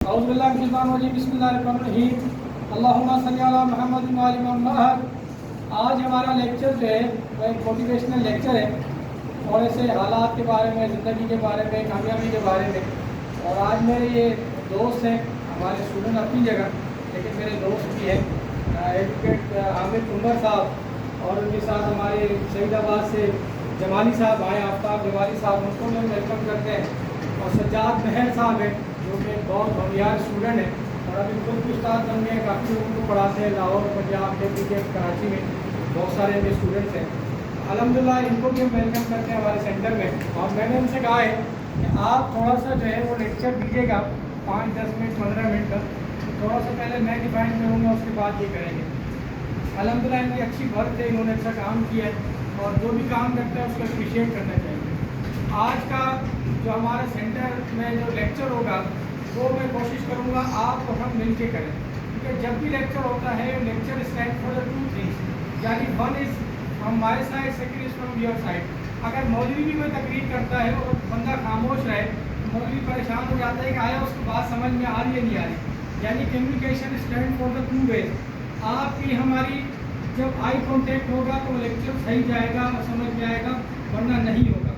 बिस्मिल्लाहिर्रहमानिर्रहीम अल्लाहुम्मा सल्ली अला मुहम्मद व आलि मुहम्मद। आज हमारा लेक्चर जो है वो एक मोटिवेशनल लेक्चर है, थोड़े से हालात के बारे में, ज़िंदगी के बारे में, कामयाबी के बारे में। और आज मेरे ये दोस्त हैं, हमारे स्टूडेंट अपनी जगह, लेकिन मेरे दोस्त भी हैं, एडवोकेट आमिर उमर साहब, और उनके साथ हमारे शहीदाबाद से जमाली साहब आए, आफ्ताब जमाली साहब, उनको मैं वेलकम करते हैं। और सज्जाद महर साहब हैं जो कि बहुत होशियार स्टूडेंट हैं और अभी खुद भी उस्ताद बन गए, काफ़ी लोगों को पढ़ाते हैं लाहौर, पंजाब, दिल्ली के, कराची में बहुत सारे इनके स्टूडेंट्स हैं। अल्हम्दुलिल्लाह इनको भी हम वेलकम करते हैं हमारे सेंटर में। और मैंने उनसे कहा है कि आप थोड़ा सा जो है वो लेक्चर दीजिएगा 5-10 मिनट 15 मिनट का। थोड़ा सा पहले मैं डिफाइन करूँगा, उसके बाद ये करेंगे। अल्हम्दुलिल्लाह इनकी अच्छी वर्क है, इन्होंने अच्छा काम किया है और जो भी काम करते हैं उसको अप्रिशिएट करना चाहिए। आज का जो हमारे सेंटर में जो लेक्चर होगा वो मैं कोशिश करूँगा आप और हम मिल के करें, क्योंकि जब भी लेक्चर होता है lecture stand for the 2 things, यानी 1 is from my side, second is from your side. अगर मौलवी भी कोई तकरीर करता है और बंदा खामोश रहे, मौलवी परेशान हो जाता है कि आया उसको बात समझ में आ रही है नहीं आ रही, यानी communication stand for the 2 ways. आपकी हमारी जब आई कॉन्टेक्ट होगा तो लेक्चर सही जाएगा और समझ में आएगा, वरना नहीं होगा।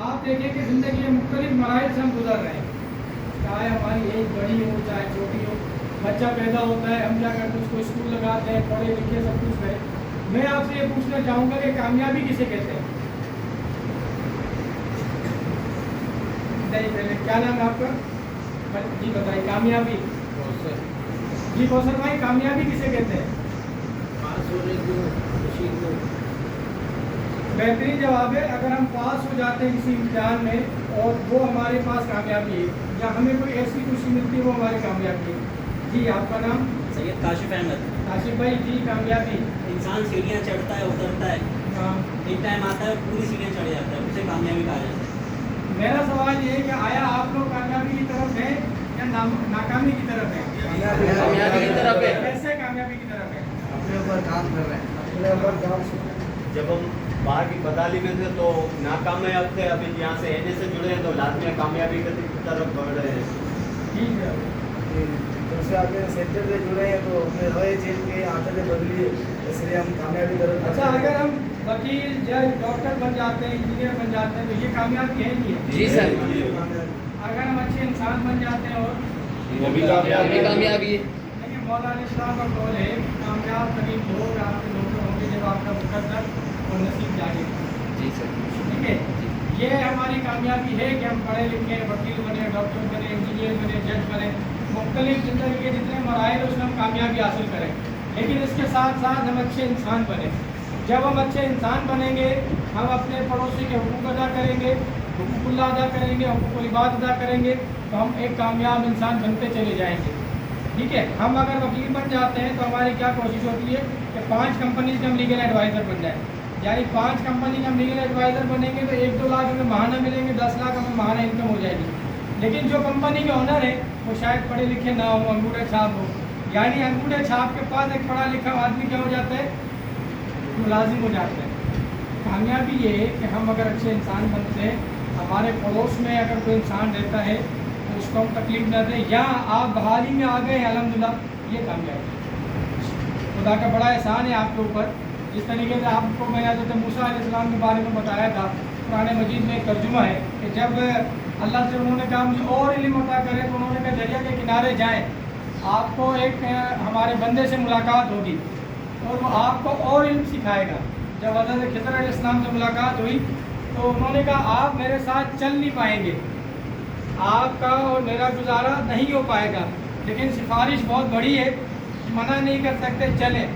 आप देखें कि ज़िंदगी में मुख्तलिफ मराइल से हम गुजर रहे हैं, चाहे हमारी एज बड़ी हो चाहे छोटी हो। बच्चा पैदा होता है, हम क्या करते हैं उसको स्कूल लगाते हैं, पढ़े लिखे सब कुछ करें। मैं आपसे ये पूछना चाहूँगा कि कामयाबी किसे कहते हैं? नहीं, पहले क्या नाम है आपका? जी बताइए, कामयाबी? जी कौसर भाई, कामयाबी किसे कहते हैं? बेहतरीन जवाब है। अगर हम पास हो जाते हैं किसी इम्तिहान में और वो हमारे पास कामयाबी है, या हमें कोई ऐसी खुशी मिलती है वो हमारी कामयाबी है। जी आपका नाम? सैयद काशिफ अहमद। काशिफ भाई जी, कामयाबी? इंसान सीढ़ियाँ चढ़ता है, उतरता है, हाँ, एक टाइम आता है पूरी सीढ़ियाँ चढ़ जाता है, उसे कामयाबी कहा जाता है। मेरा सवाल ये है कि आया आप लोग कामयाबी की तरफ है या नाकामी की तरफ है? कामयाबी की तरफ है। कैसे कामयाबी की तरफ है? अपने ऊपर काम कर रहे हैं, अपने ऊपर काम। जब हम बाहर की बदाली में थे तो नाकामयाब थे, अभी यहाँ से एने से जुड़े हैं तो लाजमी कामयाबी की तरफ बढ़ रहे हैं। ठीक है, जैसे आपने सेंटर से जुड़े हैं तो अपने रहे चेंज के आदतें बदली है, इसलिए हम कामयाबी तरफ। अच्छा, अगर हम वकील, जज, डॉक्टर बन जाते हैं, इंजीनियर बन जाते हैं तो ये कामयाबी है नहीं है? जी सर। अगर हम अच्छे इंसान बन जाते हैं और वो भी कामयाबी है। देखिए मौलाना इस्लाम का कौल है, कामयाब तरीन लोग आपके लोग होंगे जब आपका मुकद्दर और नसीब जागेगा। जी सर। ठीक है, ये हमारी कामयाबी है कि हम पढ़े लिखे, वकील बने, डॉक्टर बने, इंजीनियर बने, जज बने, मुख्तलिफ ज़िंदगी के जितने मराइल उसमें हम कामयाबी हासिल करें। लेकिन इसके साथ साथ हम अच्छे इंसान बने। जब हम अच्छे इंसान बनेंगे, हम अपने पड़ोसी के हुकूक अदा करेंगे, हुकूकुल्लाह अदा करेंगे, हुकूकुल इबाद अदा करेंगे, तो हम एक कामयाब इंसान बनते चले जाएंगे। ठीक है, हम अगर वकील बन जाते हैं तो हमारी क्या कोशिश होती है कि 5 कंपनीज के हम लीगल एडवाइज़र बन जाएँ, यानी 5 कंपनी के हम लीगल एडवाइज़र बनेंगे तो 1-2 लाख हमें महाना मिलेंगे, 10 लाख हमें महाना इनकम हो जाएगी। लेकिन जो कंपनी के ओनर है वो शायद पढ़े लिखे ना हो, अंगूठे छाप हो, यानी अंगूठे छाप के पास एक पढ़ा लिखा आदमी क्या हो जाता है, मुलाजिम हो जाता है। कामयाबी ये है कि हम अगर अच्छे इंसान बनते हैं, हमारे पड़ोस में अगर कोई इंसान रहता है तो उसको हम तकलीफ न दें, या आप बहाली में आ गए अल्हम्दुलिल्लाह, ये कामयाबी है। खुदा का बड़ा एहसान है आपके ऊपर। जिस तरीके से आपको मैंने हज़रत मूसा अलैहिस्सलाम के बारे में बताया था, कुरान मजीद में एक तर्जुमा है कि जब अल्लाह से उन्होंने कहा मुझे और इल्म अता करें, तो उन्होंने कहा दरिया के किनारे जाएं, आपको एक हमारे बंदे से मुलाकात होगी और वो आपको और इल्म सिखाएगा। जब हज़रत खिज़र अलैहिस्सलाम से मुलाकात हुई तो उन्होंने कहा आप मेरे साथ चल नहीं पाएंगे, आपका और मेरा गुजारा नहीं हो पाएगा, लेकिन सिफारिश बहुत बड़ी है, मना नहीं कर सकते, चलें।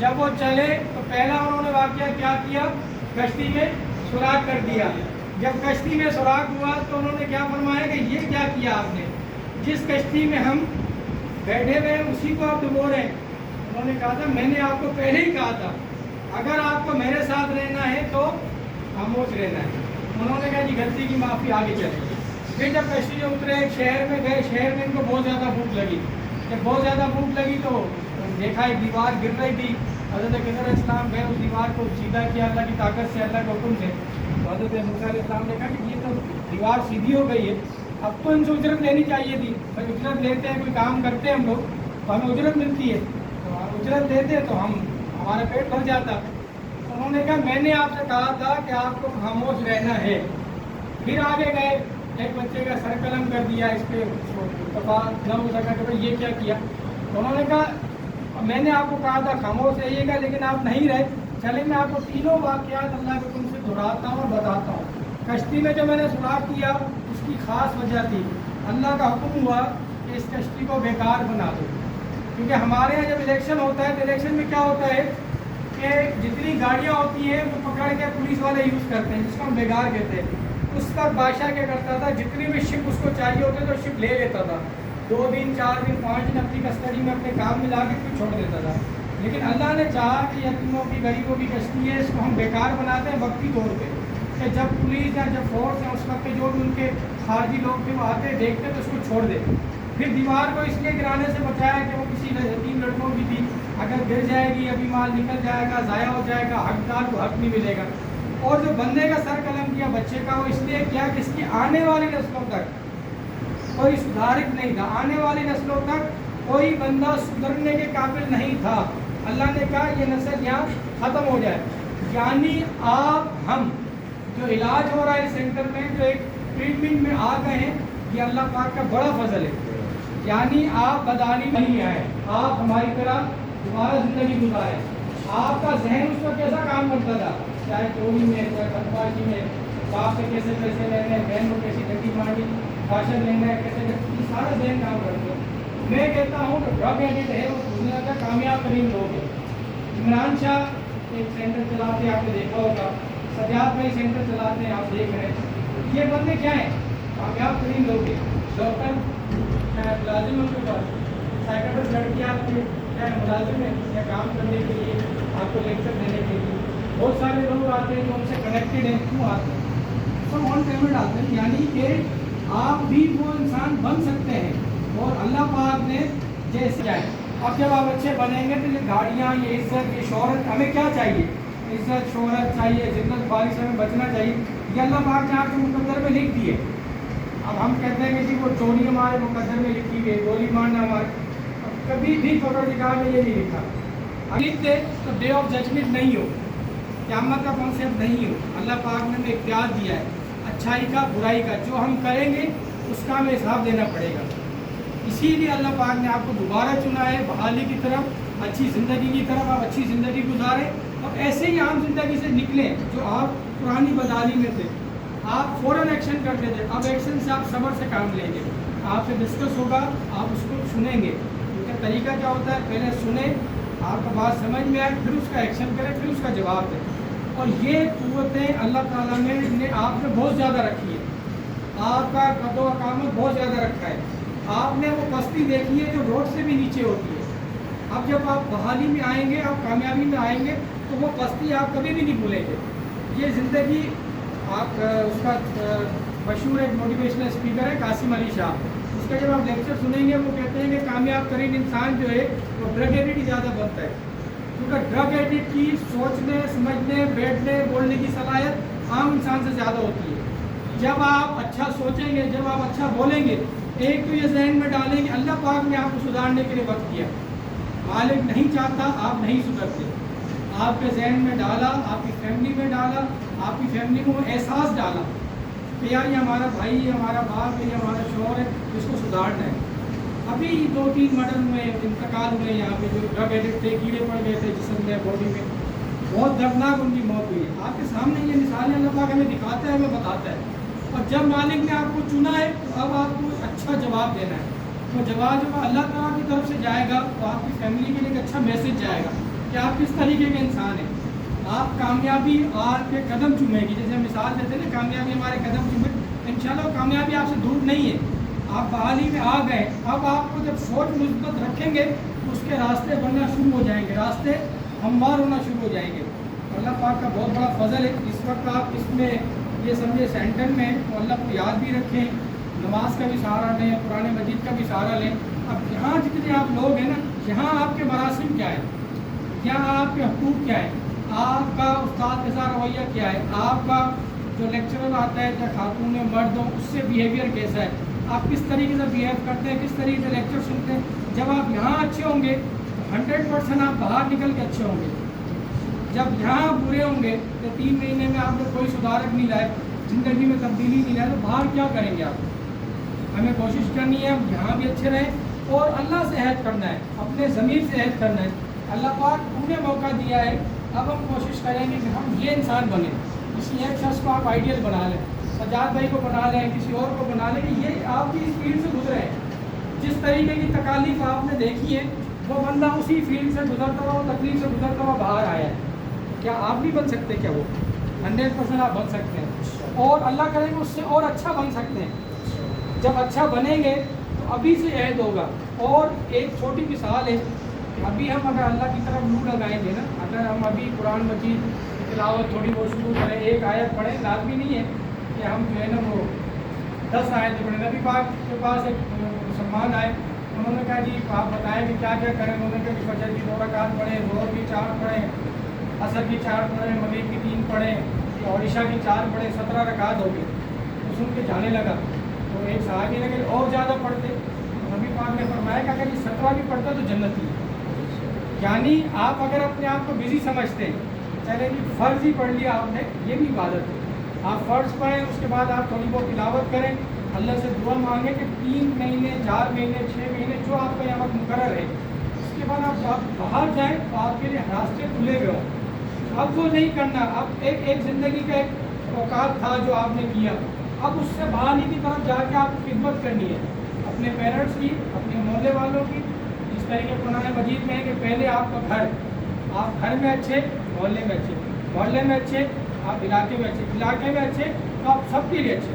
जब वो चले तो पहला उन्होंने वाक़या क्या किया, कश्ती में सुराख कर दिया। जब कश्ती में सुराख हुआ तो उन्होंने क्या फरमाया कि ये क्या किया आपने, जिस कश्ती में हम बैठे हुए हैं उसी को आप डुबो रहे हैं। उन्होंने कहा था मैंने आपको पहले ही कहा था अगर आपको मेरे साथ रहना है तो खामोश रहना है। उन्होंने कहा जी गलती की माफ़ी, आगे चलेंगे। फिर जब कश्ती में उतरे, एक शहर में गए, शहर में इनको बहुत ज़्यादा भूख लगी। जब बहुत ज़्यादा भूख लगी तो देखा एक दीवार गिर रही थी, हज़रत खिज़र अलैहिस्सलाम गए, उस दीवार को सीधा किया अल्लाह की ताकत से, अल्लाह के हुक्म से। तो हज़रत मूसा अलैहिस्सलाम ने कहा कि ये तो दीवार सीधी हो गई है, अब तो इनसे उजरत लेनी चाहिए थी, भाई उजरत लेते हैं, कोई काम करते हैं हम लोग तो हमें उजरत मिलती है, तो हम उजरत लेते तो हमारा पेट भर जाता। तो उन्होंने कहा मैंने आपसे कहा था कि आपको खामोश रहना है। फिर आगे गए, एक बच्चे का सर कलम कर दिया, इस पर दफा न हो सका कि भाई ये क्या किया। तो उन्होंने कहा मैंने आपको कहा था खामोश रहिएगा, लेकिन आप नहीं रहे। चले मैं आपको तीनों वाक़यात अल्लाह के तुमसे दोहराता हूँ और बताता हूँ। कश्ती में जो मैंने सुराख किया उसकी ख़ास वजह थी, अल्लाह का हुक्म हुआ कि इस कश्ती को बेकार बना दो। क्योंकि हमारे यहाँ जब इलेक्शन होता है तो इलेक्शन में क्या होता है कि जितनी गाड़ियाँ होती हैं वो पकड़ के पुलिस वाले यूज़ करते हैं, जिसको हम बेकार कहते हैं। उस वक्त बादशाह क्या करता था, जितनी भी शिप उसको चाहिए होते तो शिप ले लेता था, 2 दिन 4 दिन 5 दिन अपनी कस्टडी में अपने काम में ला के फिर छोड़ देता था। लेकिन अल्लाह ने चाहा कि यतीमों की गरीबों की कश्ती है, इसको हम बेकार बनाते हैं वक्ती तौर पे, कि जब पुलिस या जब फोर्स है उस वक्त जो भी उनके खारजी लोग थे वो आते देखते तो उसको छोड़ दे। फिर दीवार को इसलिए गिराने से बचाया कि वो किसी यतीम लड़कों की थी, अगर गिर जाएगी अभी माल निकल जाएगा, ज़ाया हो जाएगा, हकदार को हक नहीं मिलेगा। और जो बंदे का सर कलम किया बच्चे का, वो इसलिए किया कि इसकी आने वाली नस्लों तक कोई सुधारक नहीं था, आने वाली नस्लों तक कोई बंदा सुधरने के काबिल नहीं था। अल्लाह ने कहा ये नस्ल यहाँ ख़त्म हो जाए। यानी आप हम जो इलाज हो रहा है सेंटर में, जो एक ट्रीटमेंट में आ गए हैं, ये अल्लाह पाक का बड़ा फजल है। यानी आप बदानी नहीं आए, आप हमारी तरह दोबारा ज़िंदगी गुजारें। आपका जहन उस वक्त कैसा काम करता था, चाहे चोरी में, चाहे बदमाशी में, बाप से कैसे पैसे लेने हैं, बहन को कैसी ठगी मारनी, भाषण लेना है, कैसे ये सारा जहन काम करते हैं। मैं कहता हूँ कि ड्रग एडिक्ट है वो दुनिया का कामयाब तरीन लोग है। इमरान शाह एक सेंटर चलाते हैं, आपने देखा होगा, सजाद भाई सेंटर चलाते हैं, आप देख रहे हैं। ये बंदे क्या हैं, कामयाब तरीन लोग हैं। डॉक्टर मुलाजिम उनके पास, साइकेट्रिस्ट लड़कियाँ क्या मुलाजिम है या काम करने के लिए, आपको लेक्चर देने के लिए। बहुत सारे लोग आते हैं जो उनसे कनेक्टेड हैं, क्यों आते हैं, सब ऑन पेमेंट आते हैं। यानी कि आप भी वो इंसान बन सकते हैं, और अल्लाह पाक ने जैसे जाए। अब जब आप अच्छे बनेंगे तो ये गाड़ियाँ, ये इज्जत, ये शोहरत, हमें क्या चाहिए, इज्जत शोहरत चाहिए, जिन्नत बारी से हमें बचना चाहिए। ये अल्लाह पाक ने आपके मुकद्दर में लिख दिए। अब हम कहते हैं कि जी वो चोरी हमारे मुकद्दर में लिखी गई, गोली मारना हमारे, कभी भी पकड़ निकाल में ये नहीं लिखा। अब लिख दे तो डे ऑफ जजमेंट नहीं हो, क़यामत का कॉन्सेप्ट नहीं हो। अल्लाह पाक ने हमें इख्तियार दिया है अच्छाई का, बुराई का, जो हम करेंगे उसका हमें हिसाब देना पड़ेगा। इसीलिए अल्लाह पाक ने आपको दोबारा चुना है बहाली की तरफ, अच्छी ज़िंदगी की तरफ। आप अच्छी ज़िंदगी गुजारें और ऐसे ही आम ज़िंदगी से निकलें जो आप पुरानी बदहाली में थे। आप फ़ौरन एक्शन करते थे, अब एक्शन से आप सब्र से काम लेंगे। आपसे डिस्कस होगा, आप उसको सुनेंगे। उनका तरीका क्या होता है, पहले सुने, आपको बात समझ में आए, फिर उसका एक्शन करें, फिर उसका जवाब दें। और ये क़ुव्वतें अल्लाह ताला ने आप में बहुत ज़्यादा रखी है, आपका कदो अकामत बहुत ज़्यादा रखा है। आपने वो पस्ती देखी है जो रोड से भी नीचे होती है। अब जब आप बहाली में आएंगे, आप कामयाबी में आएंगे, तो वो पस्ती आप कभी भी नहीं भूलेंगे। ये ज़िंदगी आप उसका मशहूर एक मोटिवेशनल स्पीकर है कासिम अली शाह, उसका जब आप लेक्चर सुनेंगे वो कहते हैं कि कामयाब तरीन इंसान जो है वो ड्रग एडिक्ट ही ज़्यादा बनता है। क्योंकि ड्रग एडिक्ट की सोचने, समझने, बैठने, बोलने की सलाहियत आम इंसान से ज़्यादा होती है। जब आप अच्छा सोचेंगे, जब आप अच्छा बोलेंगे, एक तो ये जहन में डालेंगे अल्लाह पाक ने आपको सुधारने के लिए वक्त किया, मालिक नहीं चाहता आप नहीं सुधरते। आपके जहन में डाला, आपकी फैमिली में डाला, आपकी फैमिली को एहसास डाला कि यार ये हमारा भाई है, हमारा बाप है, ये हमारा शौहर है, इसको सुधारना है। अभी 2-3 मर्डर हुए, इंतकाल हुए यहाँ पे, जो ड्रग एडिक्ट थे, कीड़े पड़ गए थे जिस्म में, बॉडी में, बहुत दर्दनाक उनकी मौत हुई है। आपके सामने ये मिसालें अल्लाह पाक हमें दिखाता है, हमें बताता है। और जब मालिक ने आपको चुना है तो अब आपको अच्छा जवाब देना है। तो जवाब जब अल्लाह ताला की तरफ से जाएगा तो आपकी फैमिली के लिए एक अच्छा मैसेज जाएगा कि आप किस तरीके के इंसान हैं। आप कामयाबी आपके कदम चूमेगी, जैसे मिसाल देते हैं ना, कामयाबी हमारे कदम चूमे, इंशाल्लाह कामयाबी आपसे दूर नहीं है। आप बहाली में आ गए, अब आपको जब सोच मुस्बत रखेंगे तो उसके रास्ते बनना शुरू हो जाएंगे, रास्ते हमवार होना शुरू हो जाएंगे। अल्लाह पाक का बहुत बड़ा फजल है। इस वक्त आप इसमें ये समझे सेंटर में, तो अल्लाह को याद भी रखें, नमाज का भी सहारा लें, कुरान मजीद का भी सहारा लें। अब यहाँ जितने आप लोग हैं ना, यहाँ आपके मरासिम क्या है, यहाँ आपके हकूक़ क्या है, आपका उस्ताद के साथ रवैया क्या है, आपका जो लेक्चरर आता है चाहे खातून मर्द हो उससे बिहेवियर कैसा है, آپ کس طریقے سے بیہیو کرتے ہیں, کس طریقے سے لیکچر سنتے ہیں. جب آپ یہاں اچھے ہوں گے تو 100% آپ باہر نکل کے اچھے ہوں گے. جب یہاں برے ہوں گے تو 3 مہینے میں آپ نے کوئی سدھارک نہیں لائے, زندگی میں تبدیلی نہیں لائے, تو باہر کیا کریں گے آپ. ہمیں کوشش کرنی ہے ہم یہاں بھی اچھے رہیں اور اللہ سے عہد کرنا ہے, اپنے ضمیر سے عہد کرنا ہے. اللہ پاک ہم نے موقع دیا ہے, اب ہم کوشش کریں گے کہ ہم یہ انسان بنیں. کسی ایک شخص کو آپ آئیڈیل بنا لیں, سجاد بھائی کو بنا لیں, کسی اور کو بنا لیں کہ یہ آپ کی اس فیلڈ سے گزرے ہیں. جس طریقے کی تکالیف آپ نے دیکھی ہے وہ بندہ اسی فیلڈ سے گزرتا ہوا, وہ تکلیف سے گزرتا ہوا باہر آیا ہے. کیا آپ نہیں بن سکتے؟ کیا وہ 100% آپ بن سکتے ہیں, اور اللہ کرے گا اس سے اور اچھا بن سکتے ہیں. جب اچھا بنیں گے تو ابھی سے عہد ہوگا. اور ایک چھوٹی مثال ہے, ابھی ہم اگر اللہ کی طرف منہ لگائیں گے نا, اگر ہم ابھی قرآن مجید کی تلاوت تھوڑی بہت شروع کریں, ایک آیت پڑھیں, لازمی نہیں ہے کہ ہم جو ہے نا وہ 10 آیتیں پڑھیں. نبی پاک کے پاس ایک مسلمان آئے, انہوں نے کہا جی آپ بتائیں کہ کیا کیا کریں. انہوں نے کہا کہ فجر کی 2 رکعت پڑھیں, ظہر کی 4 پڑھیں, عصر کی 4 پڑھیں, مغرب کی 3 پڑھیں اور عشاء کی 4 پڑھیں, 17 رکعت ہو گئی. تو سن کے جانے لگا. تو ایک صحابی نے کہ اور زیادہ پڑھتے. نبی پاک نے فرمایا کہ اگر یہ 17 بھی پڑھتا تو جنت ہی. یعنی آپ اگر اپنے آپ کو بزی سمجھتے ہیں, چلے جی فرض ہی پڑھ لیا آپ نے, یہ بھی عبادت ہے. آپ فرض پڑھیں, اس کے بعد آپ تھوڑی بہت تلاوت کریں, اللہ سے دعا مانگیں کہ 3 مہینے 4 مہینے 6 مہینے جو آپ کا یہاں وقت مقرر ہے, اس کے بعد آپ باہر جائیں تو آپ کے لیے راستے کھلے ہوئے ہوں. اب وہ نہیں کرنا. اب ایک زندگی کا ایک اوقات تھا جو آپ نے کیا, اب اس سے باہر کی طرف جا کے آپ خدمت کرنی ہے اپنے پیرنٹس کی, اپنے محلے والوں کی. جس طریقے قرآن مجید میں ہے کہ پہلے آپ کا گھر, آپ گھر میں اچھے, محلے میں اچھے, محلے میں اچھے, آپ علاقے میں اچھے, علاقے میں اچھے تو آپ سب کے لیے اچھے.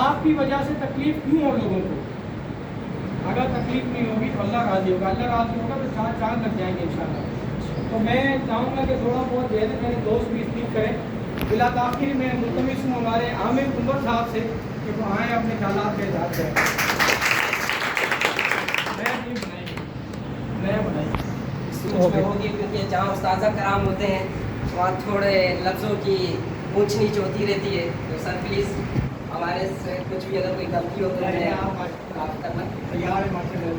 آپ کی وجہ سے تکلیف کیوں ہو لوگوں کو؟ اگر تکلیف نہیں ہوگی تو اللہ راضی ہوگا. اللہ راضی ہوگا تو 4 چاند لگ جائیں گے انشاءاللہ. تو میں چاہوں گا کہ تھوڑا بہت دے دیں, میرے دوست بھی اسپیک کریں. بلا تاخیر میں ملتمس ہوں ہمارے عامر عمر صاحب سے کہ وہ آئیں اپنے خیالات کا اظہار کریں. نیا بنائیے ہوگی, کیونکہ جہاں استاذہ کرام ہوتے ہیں وہاں تھوڑے لفظوں کی اونچ نیچ ہوتی رہتی ہے. تو سر پلیز ہمارے سے کچھ بھی اگر کوئی غلطی ہو تو میں معاف کرنا.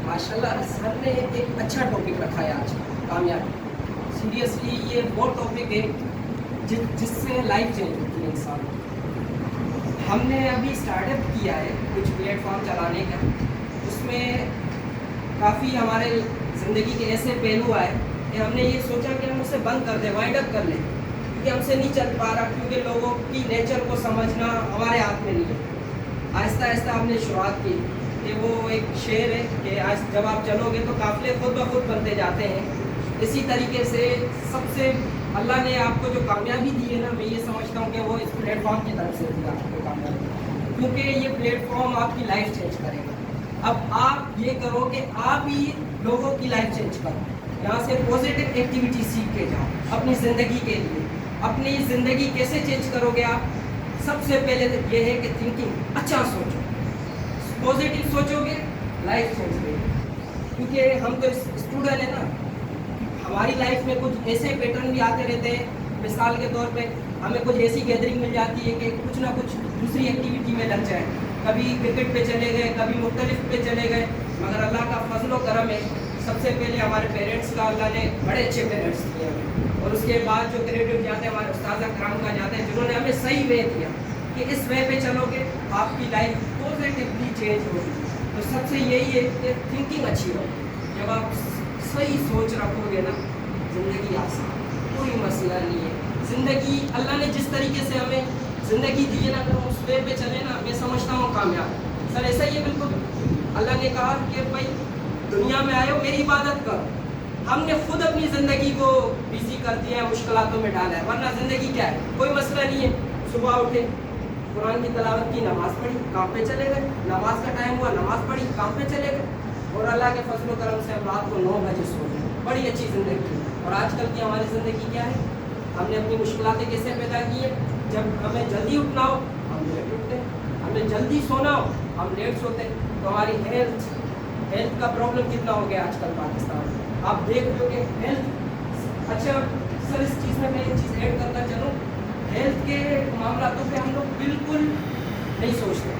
ماشاء اللہ سر نے ایک اچھا ٹاپک رکھا ہے آج, کامیابی. سیریسلی یہ وہ ٹاپک ہے جس سے لائف چینج ہوتی ہے انسان. ہم نے ابھی اسٹارٹ اپ کیا ہے کچھ پلیٹ فارم چلانے کا. اس میں کافی ہمارے زندگی کے ایسے پہلو آئے کہ ہم نے یہ سوچا کہ ہم اسے بند کر دیں, وائنڈ اپ کر لیں, کیونکہ ہم سے نہیں چل پا رہا, کیونکہ لوگوں کی نیچر کو سمجھنا ہمارے ہاتھ میں نہیں ہے. آہستہ آہستہ ہم نے شروعات کی کہ وہ ایک شعر ہے کہ آج جب آپ چلو گے تو قافلے خود بخود بنتے جاتے ہیں. اسی طریقے سے سب سے اللہ نے آپ کو جو کامیابی دی ہے نا, میں یہ سمجھتا ہوں کہ وہ اس پلیٹ فارم کی طرف سے دی آپ کو کامیابی, کیونکہ یہ پلیٹ فارم آپ کی لائف چینج کرے گا. اب آپ یہ کرو کہ آپ ہی لوگوں کی لائف چینج کرو. یہاں سے پازیٹیو ایکٹیویٹی سیکھ کے جاؤ اپنی زندگی کے لیے. اپنی زندگی کیسے چینج کرو گے آپ؟ سب سے پہلے یہ ہے کہ تھنکنگ اچھا سوچو, پازیٹیو سوچو گے لائف چینج کرے گی. کیونکہ ہم تو اسٹوڈنٹ ہیں نا, ہماری لائف میں کچھ ایسے پیٹرن بھی آتے رہتے ہیں. مثال کے طور پہ ہمیں کچھ ایسی گیدرنگ مل جاتی ہے کہ کچھ نہ کچھ دوسری ایکٹیویٹی میں لگ جائے. کبھی کرکٹ پہ چلے گئے, کبھی مختلف پہ چلے گئے. مگر اللہ کا فضل و کرم ہے, سب سے پہلے ہمارے پیرنٹس کا اللہ نے بڑے اچھے پیرنٹس دیے ہمیں, اور اس کے بعد جو کریٹو جاتے ہیں ہمارے استاذہ کرام کا جاتے ہیں, جنہوں نے ہمیں صحیح وے دیا کہ اس وے پہ چلو گے آپ کی لائف پازیٹیولی چینج ہوگی. تو سب سے یہی ہے کہ تھنکنگ اچھی ہو. جب آپ صحیح سوچ رکھو گے نا, زندگی آسان, کوئی مسئلہ نہیں ہے. زندگی اللہ نے جس طریقے سے ہمیں زندگی دی ہے نا, اگر ہم اس وے پہ چلے نا, میں سمجھتا ہوں کامیاب. سر ایسا ہی ہے بالکل. اللہ نے کہا کہ بھائی دنیا میں آئے ہو میری عبادت کرو. ہم نے خود اپنی زندگی کو بزی کر دیا ہے, مشکلاتوں میں ڈالا ہے. ورنہ زندگی کیا ہے, کوئی مسئلہ نہیں ہے. صبح اٹھے, قرآن کی تلاوت کی, نماز پڑھی, کام پہ چلے گئے. نماز کا ٹائم ہوا, نماز پڑھی, کام پہ چلے گئے. اور اللہ کے فضل و کرم سے ہم رات کو 9 بجے سو گئے. بڑی اچھی زندگی. اور آج کل کی ہماری زندگی کیا ہے, ہم نے اپنی مشکلاتیں کیسے پیدا کی ہیں. جب ہمیں جلدی اٹھنا ہو ہم لیٹ اٹھتے ہیں, ہمیں جلدی سونا ہو ہم لیٹ سوتے ہیں. تو ہماری ہیلتھ کا پرابلم کتنا ہو گیا آج کل پاکستان میں. آپ دیکھ رہے ہو کہ ہیلتھ, اچھا سر اس چیز میں ایک چیز ایڈ کرنا چلوں, ہیلتھ کے معاملاتوں پہ ہم لوگ بالکل نہیں سوچتے.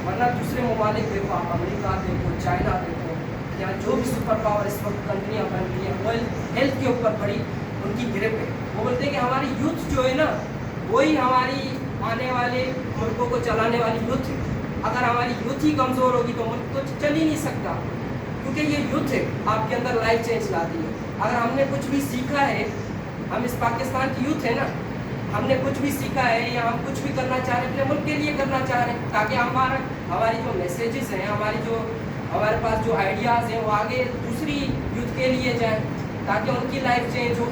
वरना दूसरे ममालिक देखो, आप अमेरिका देखो, चाइना देखो, या जो भी सुपर पावर इस वक्त कंट्रियाँ बन रही हैं, वो हेल्थ के ऊपर बड़ी उनकी ग्रिप है। वो बोलते हैं कि हमारी यूथ जो है ना, वही हमारी आने वाले मुल्कों को चलाने वाली यूथ है। अगर हमारी यूथ ही कमज़ोर होगी तो मुल्क तो चल ही नहीं सकता, क्योंकि ये यूथ है आपके अंदर लाइफ चेंज लाती है। अगर हमने कुछ भी सीखा है, हम इस पाकिस्तान की यूथ है ना, हमने कुछ भी सीखा है या हम कुछ भी करना चाह रहे हैं, अपने मुल्क के लिए करना चाह रहे हैं, ताकि हमारी जो मैसेजेस हैं, हमारे पास जो आइडियाज़ हैं, वो आगे दूसरी यूथ के लिए जाएं, ताकि उनकी लाइफ चेंज हो।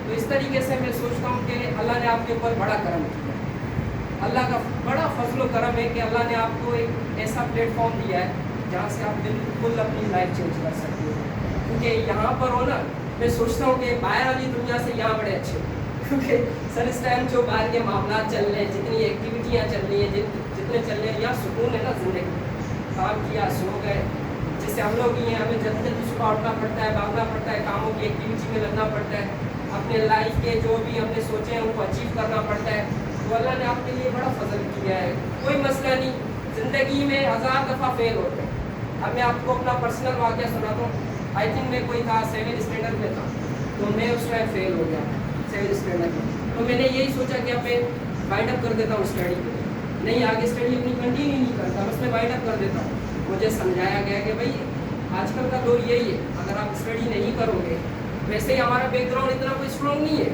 तो इस तरीके से मैं सोचता हूँ कि अल्लाह ने आपके ऊपर बड़ा करम किया है। अल्लाह का बड़ा फजल करम है कि अल्लाह ने आपको एक ऐसा प्लेटफॉर्म दिया है जहाँ से आप बिल्कुल अपनी लाइफ चेंज कर सकते हो। क्योंकि यहाँ पर हो ना, मैं सोचता हूँ कि बाहर वाली दुनिया से यहाँ बड़े अच्छे, क्योंकि सर इस टाइम जो बाहर के मामला चल रहे हैं, जितनी एक्टिविटियाँ चल रही हैं, जितने चल रहे हैं, यहाँ सुकून है ना ज़िंदगी। काम किया, सो गए, जैसे हम लोग ही हैं, हमें जल्दी जल्दी सुबह उठना पड़ता है, भागना पड़ता है, कामों की एक्टिविटी में लगना पड़ता है, अपने लाइफ के जो भी हमने सोचे हैं उनको अचीव करना पड़ता है। तो अल्लाह ने आपके लिए बड़ा फजल किया है। कोई मसला नहीं, ज़िंदगी में 1000 दफ़ा फेल होते हैं। अब मैं आपको अपना पर्सनल वाक़या सुनाता हूँ। आई थिंक मैं कोई था 7th स्टैंडर्ड में था, तो मैं उस टाइम फेल हो गया 7th स्टैंडर्ड में। तो मैंने यही सोचा कि अब मैं वाइंड अप कर देता हूँ स्टडी को, नहीं आगे स्टडी अपनी कंटिन्यू नहीं करता, बस मैं वाइंड अप कर देता हूँ। मुझे समझाया गया कि भाई आजकल का दौर यही है, अगर आप स्टडी नहीं करोगे, वैसे ही हमारा बैकग्राउंड इतना कोई स्ट्रॉन्ग नहीं है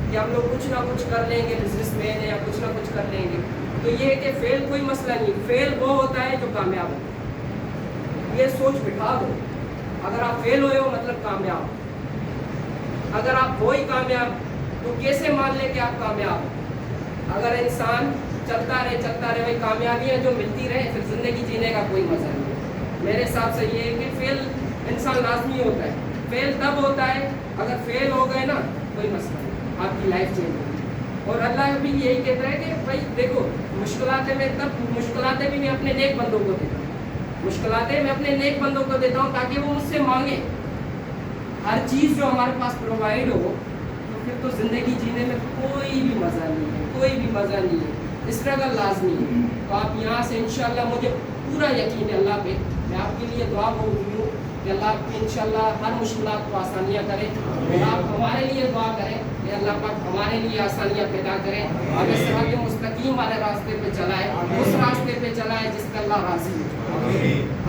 कि हम लोग कुछ ना कुछ कर लेंगे, बिजनेसमैन है या कुछ ना कुछ कर लेंगे। तो ये है कि फेल कोई मसला नहीं, फेल वो होता है जो कामयाब हो। ये सोच बिठा दो, अगर आप फेल हुए हो मतलब कामयाब। अगर आप हो ही कामयाब तो कैसे मान ले कि आप कामयाब हो? अगर इंसान चलता रहे भाई, कामयाबियाँ जो मिलती रहे, फिर ज़िंदगी जीने का कोई मज़ा नहीं है। मेरे हिसाब से ये है कि फेल इंसान लाजमी होता है। फेल तब होता है अगर फेल हो गए ना, कोई मसला नहीं, आपकी लाइफ चेंज होगी। और अल्लाह भी यही कहता है कि भाई देखो, मुश्किलातें भी मैं अपने नेक बंदों को देता हूँ, मुश्किलातें मैं अपने नेक बंदों को देता हूँ ताकि वो मुझसे मांगे। हर चीज़ जो हमारे पास प्रोवाइड हो, तो फिर तो ज़िंदगी जीने में कोई भी मज़ा नहीं है, कोई भी मज़ा नहीं है, स्ट्रगल लाजमी है। तो आप यहाँ से इंशाल्लाह, मुझे पूरा यकीन है अल्लाह पे, मैं आपके लिए दुआ करूँगी कि अल्लाह आपकी इंशाल्लाह हर मुश्किलात को आसानियाँ करें, और आप हमारे लिए दुआ करें कि अल्लाह पाक हमारे लिए आसानियाँ पैदा करें, हमें सिरात मुस्तकीम वाले रास्ते पे चलाए, उस रास्ते पे चलाए जिसका अल्लाह राज़ी हो।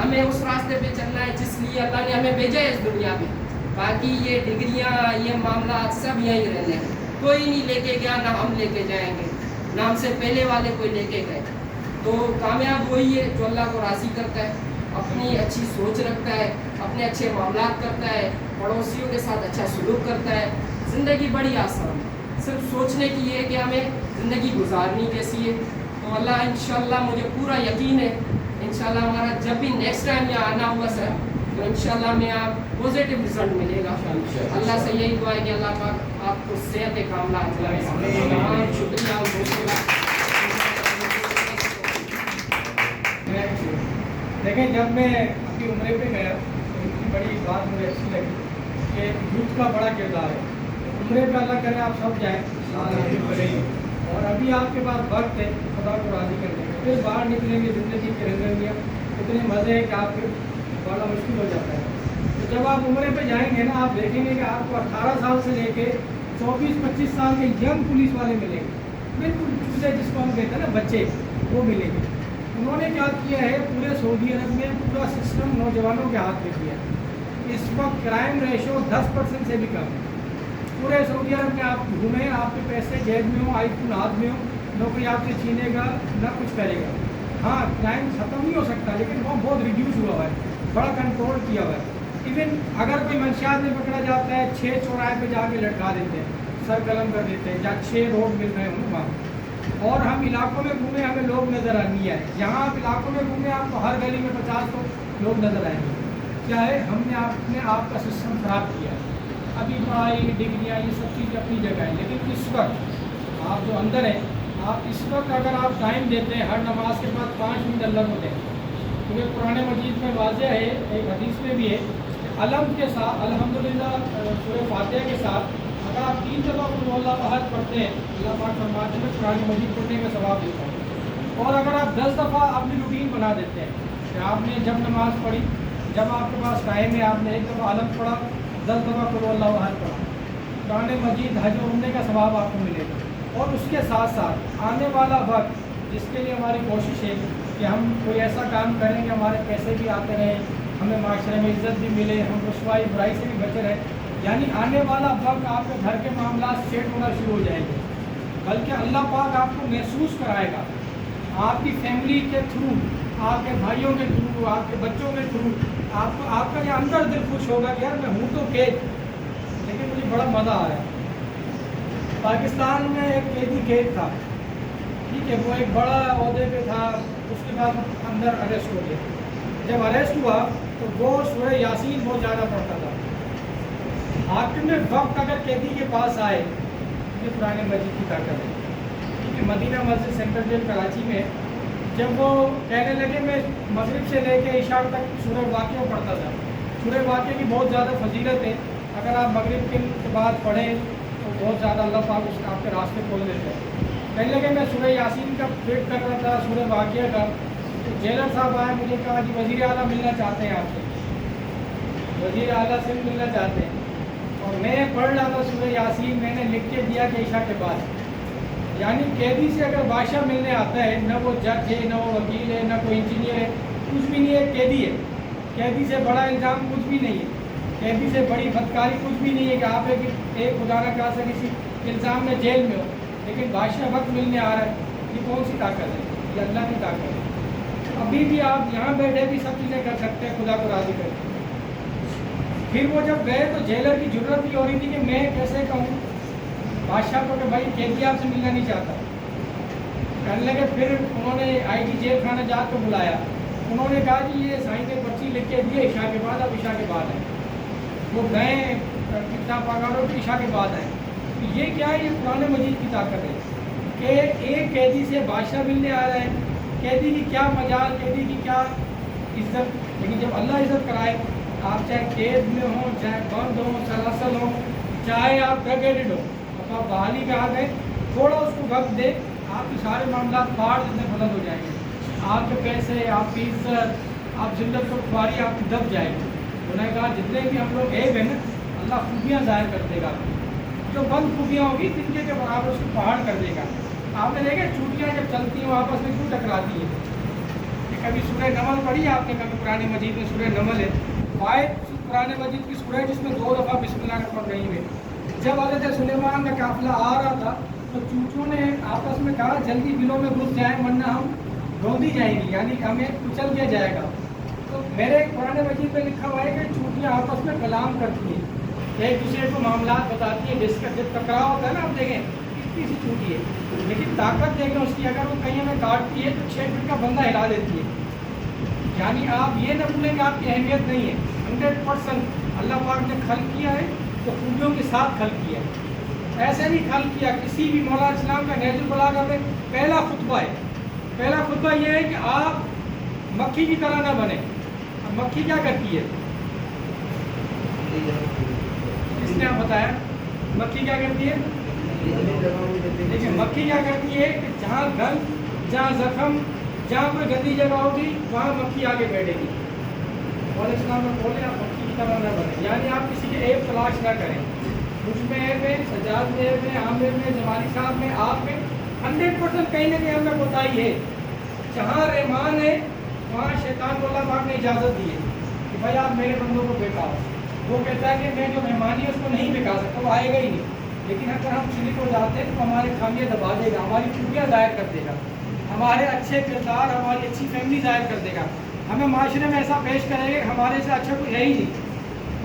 हमें उस रास्ते पे चलना है जिस लिए अल्लाह ने हमें भेजा है इस दुनिया में। बाकी ये डिग्रियाँ, ये मामला सब यहीं रहने हैं, कोई नहीं लेके गया, ना हम लेके जाएंगे, ना हमसे पहले वाले कोई लेके गए। तो कामयाब वही है जो अल्लाह को राज़ी करता है, अपनी अच्छी सोच रखता है, अपने अच्छे मामलात करता है, पड़ोसियों के साथ अच्छा सलूक करता है। ज़िंदगी बड़ी आसान है, सिर्फ सोचने की है कि हमें ज़िंदगी गुजारनी कैसी है। तो अल्लाह इंशाल्लाह, मुझे पूरा यकीन है इंशाल्लाह हमारा जब भी नेक्स्ट टाइम यहाँ आना होगा सर, तो इंशाल्लाह में आप पॉजिटिव रिजल्ट मिलेगा। अल्लाह से यही दुआ है कि अल्लाह पाक आपको सेहत कामला दिलाए। शुक्रिया। देखें, जब मैं अपनी उम्र पे गया तो इतनी बड़ी बात मुझे अच्छी लगी कि यूथ का बड़ा किरदार है। उम्र पे अल्लाह करे आप सब जाएँ, और अभी आपके पास वक्त है खुदा को राज़ी करने का। फिर बाहर निकलेंगे, ज़िंदगी के रंगनियाँ इतने मज़े हैं कि आपके बड़ा मुश्किल हो जाता है। तो जब आप उम्र पे जाएंगे ना, आप देखेंगे कि आपको 18 साल से लेके 24-25 साल के यंग पुलिस वाले मिलेंगे, बिल्कुल चूजे जिसको हम कहते हैं ना बच्चे, वो मिलेंगे। उन्होंने क्या किया है, पूरे सऊदी अरब में पूरा सिस्टम नौजवानों के हाथ में किया है। इस वक्त क्राइम रेशो 10% से भी कम है। पूरे सऊदी अरब में आप घूमें, आपके पैसे जेब में हो, आईफोन हाथ में हो, न कोई आपसे छीनेगा न कुछ करेगा। हाँ, क्राइम ख़त्म नहीं हो सकता, लेकिन वो बहुत रिड्यूस हुआ है, बड़ा कंट्रोल किया हुआ है। इवन अगर कोई मंशियात में पकड़ा जाता है, 6 चौराहे पे जाके लटका देते हैं, सर कलम कर देते हैं, जहाँ 6 रोड मिल रहे हों वहाँ। और हम इलाकों में घूमे, हमें लोग नज़र नहीं आए। यहाँ आप इलाकों में घूमे, आपको हर गली में 50 लोग नज़र आएंगे। क्या है, हमने अपने आप का सिस्टम ख़राब किया है। अभी पढ़ाई, डिग्रियाँ, ये सब चीज़ें अपनी जगह है, लेकिन इस वक्त आप जो अंदर हैं, आप इस वक्त अगर आप टाइम देते हैं, हर नमाज के बाद 5 मिनट अल्लाह को दें, क्योंकि कुरान मजीद में वाज़ेह है, एक हदीस में भी है, अलम के साथ अल्हम्दुलिल्लाह सूरह फातिहा के साथ अगर आप 3 दफ़ा कुल अल्लाह अहद पढ़ते हैं, अल्लाह पाक फरमाते हैं कुरान मजीद पढ़ने का सवाब देता है। और अगर आप 10 दफ़ा अपनी रूटीन बना देते हैं कि आपने जब नमाज़ पढ़ी, जब आपके पास टाइम है, आपने एक दफ़ा अलग पढ़ा, 10 दफ़ा कुल अल्लाहु अहद पढ़ा, कुरान मजीद हज उम्रे का सवाब आपको मिलेगा। और उसके साथ साथ आने वाला वक्त जिसके लिए हमारी कोशिश है कि हम कोई ऐसा काम करें कि हमारे पैसे भी आते रहें, हमें माशरे में इज़्ज़त भी मिले, हम रुसवाई बुराई से भी बचे रहें, यानी आने वाला वक्त आपके घर के मामला सेट होना शुरू हो जाएंगे। बल्कि अल्लाह पाक आपको महसूस कराएगा आपकी फैमिली के थ्रू, आपके भाइयों के थ्रू, आपके बच्चों के थ्रू, आपको आपका ये अंदर दिल खुश होगा कि यार मैं हूँ तो कैद, लेकिन मुझे बड़ा मज़ा आ रहा है। पाकिस्तान में एक कैदी कैद था, ठीक है, वो एक बड़ा ओहदे पे था, उसके बाद अंदर अरेस्ट हो गया। जब अरेस्ट हुआ तो वो सूरह यासीन बहुत ज़्यादा पढ़ता था। हाकिम में वक्त अगर कैदी के पास आए, ये पुराने मस्जिद की ताकत है, ठीक है। मदीना मस्जिद सेंट्रल जेल कराची में जब वो कहने लगे मैं मगरिब से लेकर इशा तक सूरह वाक़िया पढ़ता था, सूरह वाक़िया की बहुत ज़्यादा फजीलत है, अगर आप मगरिब के बाद पढ़ें तो बहुत ज़्यादा अल्लाह पाक उसका आपके रास्ते खोल देते हैं। कहने लगे मैं सूरह यासीन का वेट कर रहा था, सूरह वाक़िया का, तो जेलर साहब आए, मुझे कहा कि वज़ीर आला मिलना चाहते हैं आपसे, वज़ीर आला से मिलना चाहते हैं। और मैं पढ़ रहा था सूरह यासीन, मैंने लिख के दिया कि इशा के बाद, यानी कैदी से अगर बादशाह मिलने आता है, न वो जज है, न वो वकील है, न कोई इंजीनियर है, कुछ भी नहीं है, कैदी है। कैदी से बड़ा इल्ज़ाम कुछ भी नहीं है, कैदी से बड़ी बदकारी कुछ भी नहीं है कि आप एक खुदा न खासा किसी इल्ज़ाम में जेल में हो, लेकिन बादशाह वक्त मिलने आ रहा है। ये कौन सी ताकत है? ये अल्लाह की ताकत है। अभी भी आप यहाँ बैठे भी सब चीज़ें कर सकते हैं खुदा को राज़ी करके। फिर वो जब गए तो जेलर की ज़रूरत भी हो रही थी कि मैं कैसे कहूँ बादशाह को कि भाई कैदी आपसे मिलना नहीं चाहता। कहने लगे, फिर उन्होंने आईजी जेल खाना जात को बुलाया, उन्होंने कहा कि ये साईं ने पर्ची लिख के दिए इशा के बाद, अब इशा के बाद है। वो गए कितना पगारों की इशा के बाद आए। तो ये क्या है? ये पुराने मजीद की ताकत है कि एक कैदी से बादशाह मिलने आ रहा है। कैदी की क्या मजाल, कैदी की क्या इज्जत, लेकिन जब अल्लाह इज्जत कराए, आप चाहे कैद में हो, चाहे बंद हो, सलासल हो, चाहे आप ड्रग एडिक्ट हो, तो आप बहाली में आ गए, थोड़ा उसको वक्त दे, आपके सारे मामला पहाड़ जितने बुलंद हो जाएंगे। आपके पैसे, आपकी इज्जत, आप जिल्लत को खुआरी आपकी दब जाएगी। गुनहगार जितने भी हम लोग ऐब हैं ना, अल्लाह खूबियाँ ज़ाहिर कर देगा। जो बंद खूबियाँ होगी तिनके के बराबर उसको पहाड़ कर देगा। आपने देखा चूटियाँ जब चलती हैं आपस में क्यों टकराती हैं? कभी सूरह नमल पढ़ी आपने? कभी पुराने मजीद में सूरह नमल है, वाहिद पुराने मजीद की सूरह जिसमें 2 दफ़ा बिस्मिल्लाह पढ़ रही है। जब हज़रत सुलेमान का काफिला आ रहा था तो चूचों ने आपस में कहा जल्दी बिलों में घुस जाए वरना हम रौंदी जाएंगी, यानी हमें कुचल दिया जाएगा। तो मेरे पुराने मजीद में लिखा हुआ है कि चूटियाँ आपस में कलाम करती हैं, एक दूसरे को मामला बताती हैं, जिसका जब टकराव होता है ना, आप देखें कितनी सी चूटी है, लेकिन ताकत देखें उसकी, अगर वो कहीं हमें काटती है तो 6 फीट का बंदा हिला देती है। यानी आप ये न भूलें कि आपकी अहमियत नहीं है। 100% अल्लाह पाक ने खल किया है तो खूबियों के साथ खल किया है, ऐसे नहीं खल किया। किसी भी मौलाना इस्लाम का नहजुल बलागा में पहला खुतबा है, पहला खुतबा ये है कि आप मक्खी की तरह ना बने। अब मक्खी क्या करती है? किसने आप बताया? मक्खी क्या करती है? देखिए मक्खी क्या करती है कि जहाँ गंद, जहाँ जख्म, जहाँ कोई गंदी जगह होगी वहाँ मक्खी आगे बैठेगी। और इस्लाम में बोले आप मक्खी की तरह न बने, यानी आप किसी के ऐब तलाश ना करें। मुझ में ऐब है, सजाद में ऐब है, आमिर में, जमाली साहब में, आप में 100% कहीं ना कहीं हमें बताई है। जहाँ रहमान है वहाँ शैतान को अल्लाह पाक ने इजाज़त दी है कि भाई आप मेरे बंदों को बेकाओ। वो कहता है कि मैं जो मेहमानी है उसको नहीं बिका सकता, वो आएगा ही नहीं। लेकिन अगर हम शिरक हो जाते हैं तो हमारे खामियाँ दबा देगा, हमारी खूबियाँ ज़ाहिर कर देगा, हमारे अच्छे किरदार, हमारी अच्छी फैमिली ज़ाहिर कर देगा, हमें माशरे में ऐसा पेश करेंगे हमारे से अच्छा कोई है ही नहीं।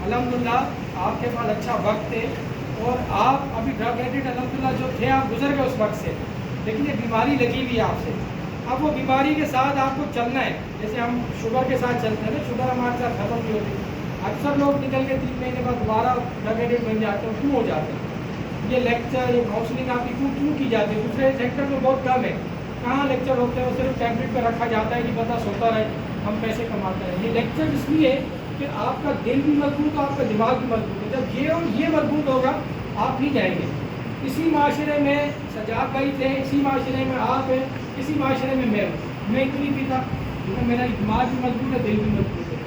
अल्हम्दुलिल्लाह आपके पास अच्छा वक्त है और आप अभी ड्रग एडिक्ट अल्हम्दुलिल्लाह जो थे आप गुजर गए उस वक्त से, लेकिन ये बीमारी लगी हुई है आपसे। अब वो बीमारी के साथ आपको चलना है, जैसे हम शुगर के साथ चलते हैं ना, शुगर हमारे साथ खत्म नहीं होती। अक्सर लोग निकल के 3 महीने बाद दोबारा ड्रग एडिक्ट बन जाते हैं, क्यों हो जाते हैं? ये लेक्चर, ये काउंसलिंग आपकी क्यों की जाती है? दूसरे सेक्टर में बहुत कम है, कहाँ लेक्चर होते हैं, वो सिर्फ टैबलेट पर रखा जाता है कि बता सोता रहे हम पैसे कमाते हैं। ये लेक्चर इसलिए कि आपका दिल भी मजबूत हो, आपका दिमाग भी मजबूत है। जब ये और ये मजबूत होगा आप नहीं जाएंगे। इसी माशरे में सजाद भाई थे, इसी माशरे में आप हैं, किसी माशरे में मैं हूँ, मैं क्यों नहीं पीता? क्योंकि मेरा दिमाग भी मजबूत है, दिल भी मजबूत है।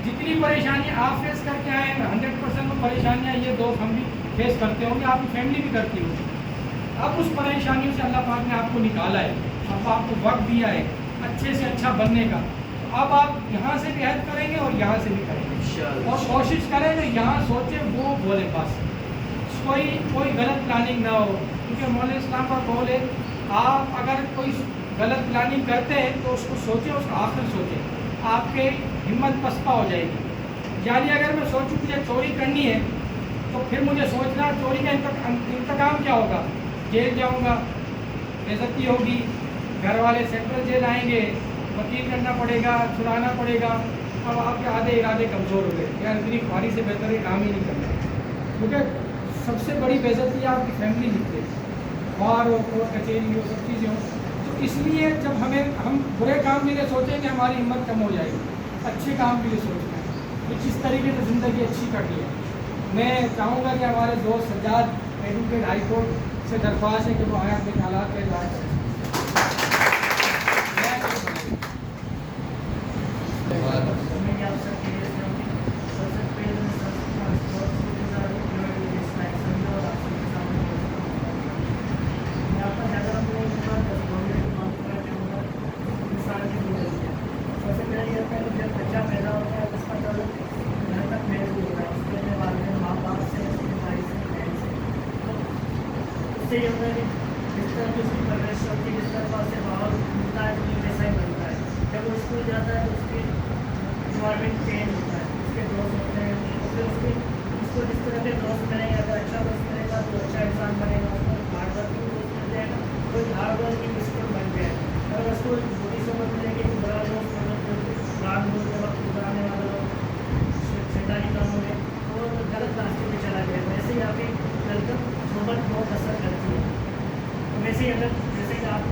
जितनी परेशानियाँ आप फेस करके आए हैं, 100% वो परेशानियाँ ये दोस्त हम भी फेस करते होंगे, आपकी फैमिली भी करती होगी। अब उस परेशानियों से अल्लाह पाक ने आपको निकाला है, अब आपको वक्त दिया है अच्छे से अच्छा बनने का। अब आप यहाँ से भी हेल्प करेंगे और यहाँ से भी करेंगे, और कोशिश करेंगे यहाँ सोचे वो बोले बस, कोई गलत प्लानिंग ना हो। क्योंकि मौलाना इस्लाम का कौल है, आप अगर कोई गलत प्लानिंग करते हैं तो उसको सोचें, उसका आखिर सोचें, आपके हिम्मत पस्पा हो जाएगी। यानी अगर मैं सोचूं मुझे चोरी करनी है तो फिर मुझे सोचना चोरी का इंतकाम क्या होगा, जेल जाऊंगा, बेइज्जती होगी, घर वाले सेंट्रल जेल आएंगे, वकील करना पड़ेगा, छुड़ाना पड़ेगा। अब आपके आधे इरादे कमज़ोर हो गए, यार इतनी ख्वारी से बेहतर है काम ही नहीं करना। क्योंकि सबसे बड़ी बेइज्जती आपकी फैमिली जीतती है, बाहर हो, कोर्ट कचहरी हो, सब चीज़ें हो। तो इसलिए जब हम बुरे काम के लिए सोचेंगे हमारी हिम्मत कम हो जाएगी, अच्छे काम के लिए सोचना है कि किस तरीके से ज़िंदगी अच्छी करनी है। मैं चाहूँगा कि हमारे दोस्त सज्जाद एडवोकेट हाई कोर्ट से दरख्वास्त है कि वो आए अपने हालात का इजहार करें। से ये होता है कि जिस तरह की उसकी परवरिश होती है, जिस तरह का उसे माहौल मिलता है तो वैसा ही बनता है। जब वो स्कूल जाता है तो उसकी इन्वायरमेंट चेंज होता है, उसके दोस्त होते हैं, तो फिर उसको जिस तरह के दोस्त मिलेंगे, अगर अच्छा दोस्त मिलेगा तो अच्छा इंसान बनेगा, उसको हार्ड वर्किंग दोस्त मिल जाएगा, कोई हार्ड वर्किंग स्टूडेंट बन जाएगा। अगर उसको बुरी सोबत मिलेगी तो बुरा दोस्त रात में वक्त गुजारने वाला शैतानी कामों में वो गलत रास्ते में चला जाएगा। वैसे ही आपकी गलत सोबत बहुत असर करती है। तो वैसे ही अगर जैसे कि आप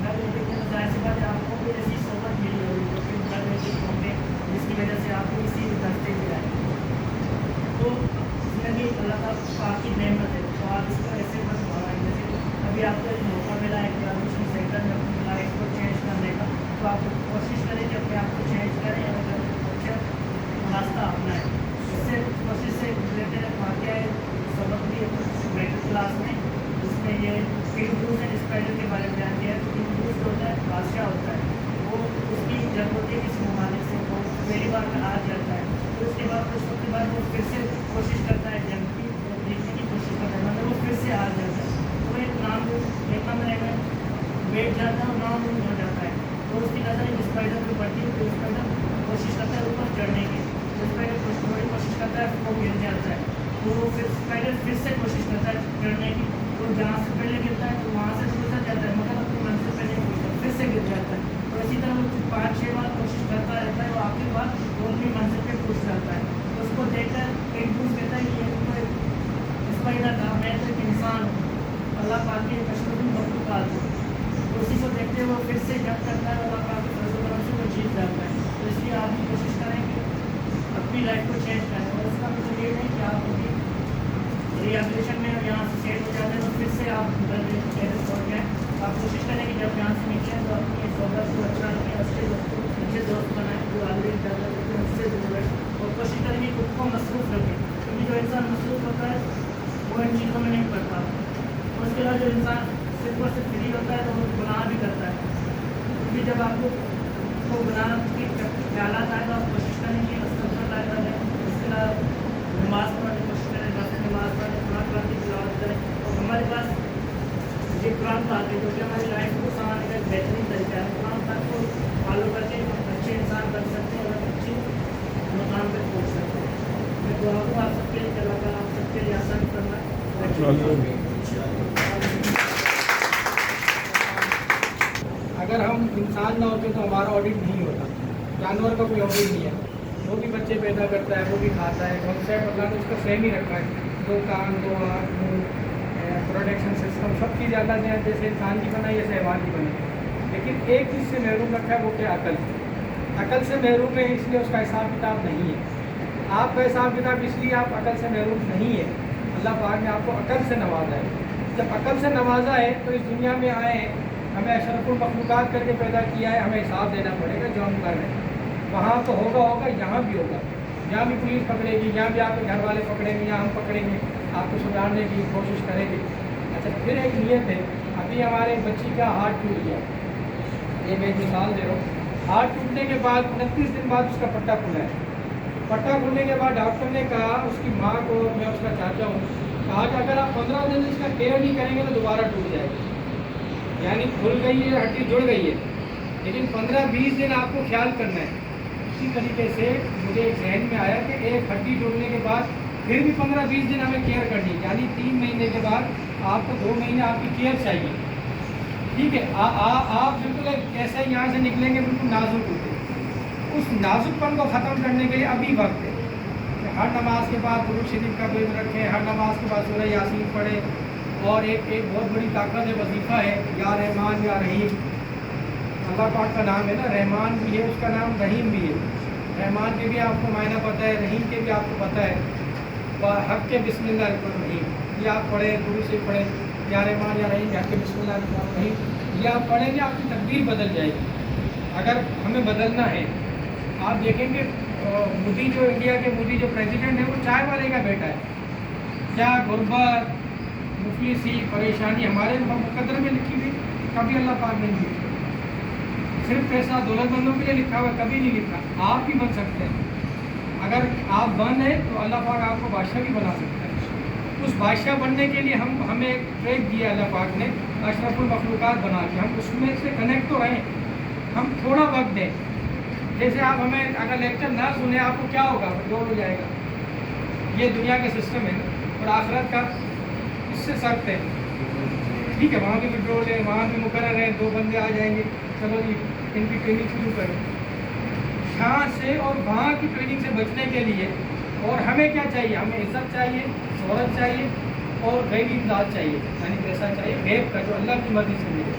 घर में देखें तो जाहिर सी बात है आपको भी ऐसी सोबत मिली होगी जो कि घर में देखे होंगे, जिसकी वजह से आपको इसी रास्ते में आए। तो जिंदगी अल्लाह का आपकी नेमत है, तो आप इसको ऐसे मत बढ़ाएं। जैसे अभी आपको मौका मिला है कि आप उसमें सेंटर में अपनी लाइफ को चेंज करने का, तो आप कोशिश करें कि अपने आप को चेंज करें, अगर अच्छा रास्ता अपनाएं। इससे कोशिश से रिलेटेड वाक़या है, सबक भी मेडिकल क्लास में, जिसमें ये किंग एंड स्पाइडर के बारे में ध्यान दिया है। तो किंग होता है बादशाह होता है, वो उसकी जब होती है किसी ममालिक से, वो पहली बार में हार जाता है, तो उसके बाद कुछ वक्त के बाद वो फिर से कोशिश करता है, जंग की जीतने की कोशिश करता है, मतलब वो फिर से हार जाता है। तो एक कमरे में बैठ जाता है और नाम हो जाता है। तो उसकी नज़र एक स्पाइडर पर पड़ती है, तो स्पाइडर कोशिश करता है ऊपर चढ़ने की, तो स्पाइडर थोड़ी कोशिश करता है, वो गिर जाता है। तो फिर स्पाइडर फिर से कोशिश करता है चढ़ने की, तो जहाँ से पहले गिरता है तो वहाँ से गुजर जाता है, मगर अपनी मंजिल पर नहीं पहुँचता, फिर से गिर जाता है। तो इसी तरह वो 5-6 बार कोशिश करता रहता है, वो आखिरी बार वो अपनी मंजिल पर पहुँच जाता है। तो उसको देखकर एक दूसरे कहता है कि ये तो स्पाइडर था, मैं तो एक इंसान हूँ, अल्लाह पाक की कशमीरी मखलूक़ात हूँ। तो उसी को देखते हुए फिर से जंग करता है, अल्लाह पाक के फजल करम से वो जीत जाता है। तो इसलिए आप भी कोशिश करें कि अपनी लाइफ को चेंज करें, और इसका मतलब ये नहीं कि आप अभी रिहेबिलिटेशन में यहाँ से सेट हो जाते हैं तो फिर से आप घर पहुँच जाएँ। तो आप कोशिश करें कि जब यहाँ से निकलें तो अपनी सोबत को अच्छा रखें, अच्छे दोस्त बनाएं जो आगे ज़्यादा करते हैं उससे दूर रहें, और कोशिश करें कि खुद को मसरूफ़ रखें, क्योंकि जो इंसान मसरूफ़ होता है वो इन चीज़ों में नहीं पड़ता। और उसके अलावा जो इंसान सिर्फ और सिर्फ फ्री होता है तो वो गुनाह भी करता है, क्योंकि जब आपको गुनाह के ख्यालात आए तो आप कोशिश करें कि अस्तग़फ़िरुल्लाह करें, उसके अलावा नमाज़ पढ़ने की कोशिश करें, नमाज़ पढ़ें, कुरान की तिलावत करें। और हमारे पास ये कुरान पाक है जो कि हमारी लाइफ को संभालने का एक बेहतरीन तरीका है। कुरान पाक को फॉलो करके अच्छे इंसान बन सकते हैं और अच्छी मकाम पर पहुँच सकते हैं। मैं दुआ को आप सबके लिए अल्लाह ताला आप सबके लिए आसान फरमाए। अगर हम इंसान ना होते तो हमारा ऑडिट नहीं होता, जानवर का कोई ऑडिट नहीं है, वो भी बच्चे पैदा करता है, वो भी खाता है, कॉन्सेप्ट अल्लाह ने उसका सेम ही रखा है, 2 कान 2 आँख मुँह, प्रोटेक्शन सिस्टम सब चीज़ अल्लाह ने जैसे इंसान की बनाई ऐसे हैवान की बनाई। लेकिन एक चीज़ से महरूम रखा है, वो क्या अकल से महरूम है, इसलिए उसका हिसाब किताब नहीं है। आपका हिसाब किताब इसलिए आप अकल से महरूम नहीं है, अल्लाह पाक ने आपको अकल से नवाजा है। जब अकल से नवाजा है तो इस दुनिया में आए हैं, हमें अशरफुल मखलूक़ात करके पैदा किया है, हमें हिसाब देना पड़ेगा जो हम कर रहे हैं। वहाँ तो होगा, यहाँ भी होगा, यहाँ भी पुलिस पकड़ेगी, यहाँ भी आपके घर वाले पकड़ेंगे, यहाँ हम पकड़ेंगे, आपको सुधारने की कोशिश करेंगे। अच्छा, फिर एक नियत है, अभी हमारे बच्ची का हाथ टूट गया, ये मैं एक मिसाल दे रहा हूँ। हाथ टूटने के बाद 29 दिन बाद उसका पट्टा खुला है। पट्टा खुलने के बाद डॉक्टर ने कहा, उसकी माँ को, मैं उसका चाचा हूँ, कहा कि अगर आप 15 दिन इसका केयर नहीं करेंगे तो दोबारा टूट जाएगी। यानी खुल गई है, हड्डी जुड़ गई है, लेकिन 15-20 दिन आपको ख्याल करना है। इसी तरीके से मुझे एक जहन में आया कि एक हड्डी जुड़ने के बाद फिर भी 15-20 दिन हमें केयर करनी है, यानी 3 महीने के बाद आपको 2 महीने आपकी केयर चाहिए। ठीक है, आप बिल्कुल ऐसे यहाँ से निकलेंगे बिल्कुल नाजुक होते, उस नाजुकपन को ख़त्म करने के लिए अभी वक्त है। हर नमाज के बाद दुरूद शरीफ का विर्द रखें, हर नमाज के बाद सूरह यासीन पढ़ें, और एक बहुत बड़ी ताकत है, वजीफ़ा है, या रहमान या रहीम। अल्लाह पाक का नाम है ना, रहमान भी है, उसका नाम रहीम भी है। रहमान के भी आपको मायना पता है, रहीम के भी आपको पता है। व हक़ के बिस्मिल्लाहिर्रहमानिर्रहीम, ये आप पढ़ें, दुरूद से पढ़ें, या रहमान या रहीम, हक़ के बिस्मिल्लाहिर्रहमानिर्रहीम, ये आप पढ़ेंगे, आपकी तकदीर बदल जाएगी। अगर हमें बदलना है, आप देखेंगे मोदी जो इंडिया के मोदी जो प्रेसिडेंट है, वो चाय वाले का बेटा है। क्या गुर्बत, मुफलिसी, परेशानी हमारे मुकद्दर में लिखी हुई कभी अल्लाह पाक नहीं लिखी। सिर्फ पैसा दौलतमंदों के लिए लिखा हुआ, कभी नहीं लिखा। आप भी बन सकते हैं, अगर आप बन हैं तो अल्लाह पाक आपको बादशाह भी बना सकता है। उस बादशाह बनने के लिए हमें एक ट्रैक दिया अल्लाह पाक ने, अशरफुल मखलूक़ात बना के, हम उसमें से कनेक्ट तो रहें, हम थोड़ा वक्त दें। जैसे आप हमें अगर लेक्चर ना सुने, आपको क्या होगा, विड्रॉल हो जाएगा। ये दुनिया का सिस्टम है और आखिरत का इससे सख्त है। ठीक है, वहाँ भी विड्रॉल है, वहाँ भी मुकर्रर है, 2 बंदे आ जाएंगे, चलो जी इनकी ट्रेनिंग शुरू करें। यहाँ से और वहाँ की ट्रेनिंग से बचने के लिए और हमें क्या चाहिए, हमें इज्जत चाहिए, शोहरत चाहिए और गैबी इमदाद चाहिए, यानी पैसा चाहिए गैब का, जो अल्लाह की मर्ज़ी से मिले।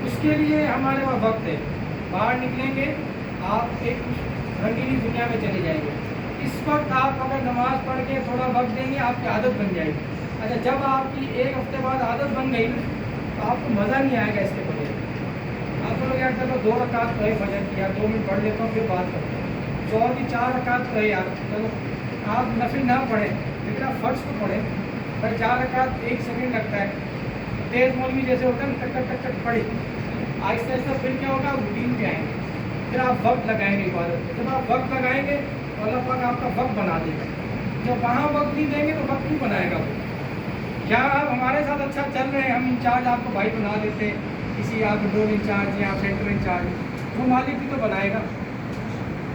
उसके लिए हमारे वहाँ वक्त है, बाहर निकलेंगे, आप एक रंगीली दुनिया में चले जाएंगे। इस वक्त आप अगर नमाज़ पढ़ के थोड़ा वक्त देंगे, आपकी आदत बन जाएगी। अच्छा, जब आपकी 1 हफ्ते बाद आदत बन गई तो आपको मज़ा नहीं आएगा इसके बगैर। आप लोग यार चलो 2 रकात पढ़े फजर की, यार 2 मिनट पढ़ लेता हूँ फिर बात करते हैं। जोहर की 4 रकात पढ़े यार, चलो आप नफिल ना पढ़ें, लेकिन आप फ़र्ज को पढ़ें। भाई 4 रकात 1 सेकंड लगता है, तेज़ मौलवी जैसे होता है ना, टक टक टक पढ़े, आहिस्ता आहिस्ता फिर क्या होगा, रूटीन पे आएंगे, फिर आप वक्त लगाएंगे इबादत में। जब आप वक्त लगाएंगे तो अल्लाह पाक आपका वक्त बना देगा। जब वहाँ वक्त नहीं देंगे तो वक्त नहीं बनाएगा वो। क्या आप हमारे साथ अच्छा चल रहे हैं, हम इंचार्ज आपको भाई बना देते, किसी आप डोर इंचार्ज या सेंटर इंचार्ज, वो मालिक भी तो बनाएगा।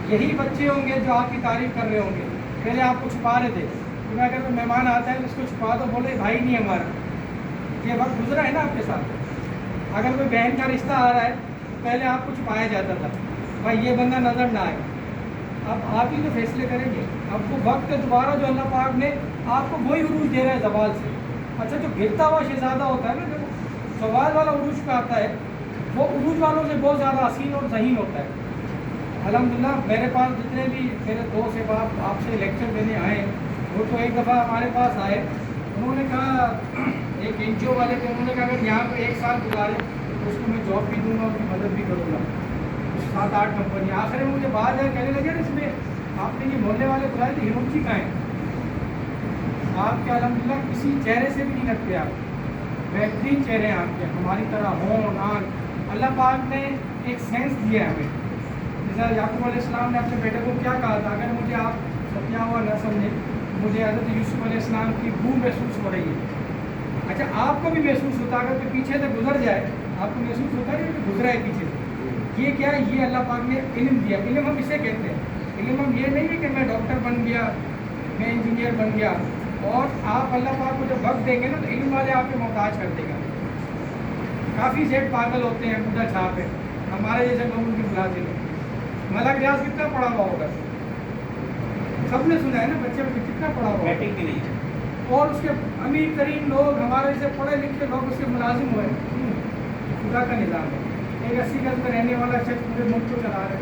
यही बच्चे होंगे जो आपकी तारीफ कर रहे होंगे। पहले आपको छुपा रहे थे, तो अगर कोई मेहमान आता है तो उसको छुपा दो, बोले भाई नहीं हमारा। ये वक्त गुजरा है ना आपके साथ। अगर कोई बहन का रिश्ता आ रहा है, पहले आपको छुपाया जाता था, भाई ये बंदा नज़र ना आए। अब आप ही तो फैसले करेंगे। अब वो वक्त दोबारा जो अल्लाह पाक ने आपको वही उरूज दे रहा है ज़वाल से। अच्छा, जो गिरता हुआ शहज़ादा होता है ना, जो ज़वाल वाला उरूज पे आता है, वो उरूज वालों से बहुत ज़्यादा हसीन और ज़हीन होता है। अल्हम्दुलिल्लाह मेरे पास जितने भी मेरे दोस्त अहबाब आपसे लेक्चर देने आए, वो तो एक दफ़ा हमारे पास आए, उन्होंने कहा, एक NGO वाले थे, उन्होंने कहा अगर यहाँ पर 1 साल गुजारे तो उसको मैं जॉब भी दूँगा, उसकी मदद भी करूँगा। 7-8 कंपनी। आखिर में मुझे बाहर जाकर कहने लगे, इसमें आपने ये मोहल्ले वाले बुलाए थे, हिरोची कहाँ है? आपके अल्हम्दुलिल्लाह किसी चेहरे से भी नहीं लगते आप, बेहतरीन चेहरे हैं आपके, हमारी तरह हों नान। अल्लाह पाक ने एक सेंस दिया है हमें। जैसा याकूब अलैहिस्सलाम ने अपने बेटे को क्या कहा था, अगर मुझे आप सत्या हुआ न समझे, मुझे हज़रत यूसुफ अलैहिस्सलाम की बू महसूस हो रही है। अच्छा, आपको भी महसूस होता है, अगर कोई पीछे से गुजर जाए आपको महसूस होता है कि गुजरा है पीछे से। ये क्या है, ये अल्लाह पाक ने इल्म दिया। इल्म हम इसे कहते हैं। इल्म हम ये नहीं है कि मैं डॉक्टर बन गया, मैं इंजीनियर बन गया, और आप अल्लाह पाक को जब वक्त देंगे ना तो इल्म वाले आपके मोहताज कर देगा। काफ़ी सेठ पागल होते हैं, बूढ़ा छाप है, हमारे जैसे लोग उनकी बुलाते हैं। मलक रियाज कितना पढ़ा हुआ होगा, सबने सुना है ना, बच्चे में कितना पढ़ा हुआ, बैटिंग भी नहीं है। और उसके अमीर तरीन लोग, हमारे जैसे पढ़े लिखे लोग उसके मुलाजिम हुए। खुदा का निज़ाम है। एक 80 गज में रहने वाला शख्स पूरे मुल्क को चला रहा है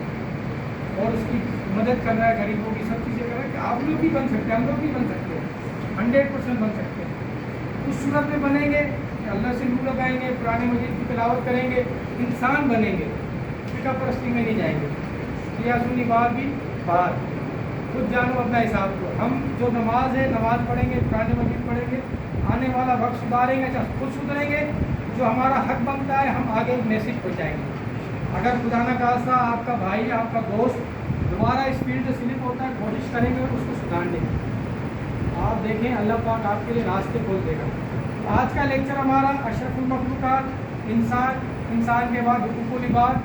और उसकी मदद कर रहा है, गरीबों की सब चीज़ें कर रहा है, कि आप लोग भी बन सकते हैं, हम लोग भी बन सकते हैं, 100% बन सकते हैं। उस सूरत में बनेंगे अल्लाह से मुँह लगाएंगे, कुरान मजीद की तिलावत करेंगे, इंसान बनेंगे, फिका परस्ती में नहीं जाएंगे। या सुनी बात भी बात, खुद जानो अपना हिसाब को। हम जो नमाज है, नमाज पढ़ेंगे, कुरान मजीद पढ़ेंगे, आने वाला वक्त सुधारेंगे, अच्छा खुद सुधरेंगे, जो हमारा हक बनता है हम आगे एक मैसेज पहुँचाएंगे। अगर खुदा न खास्ता आपका भाई, आपका दोस्त दोबारा इस फील्ड से स्लिप होता है, कोशिश करेंगे उसको सुधारने की। आप देखें अल्लाह पाक आपके लिए रास्ते खोल देगा। आज का लेक्चर हमारा अशरफुल मखलूकात, इंसान, इंसान के बाद हुकूकुल इबाद।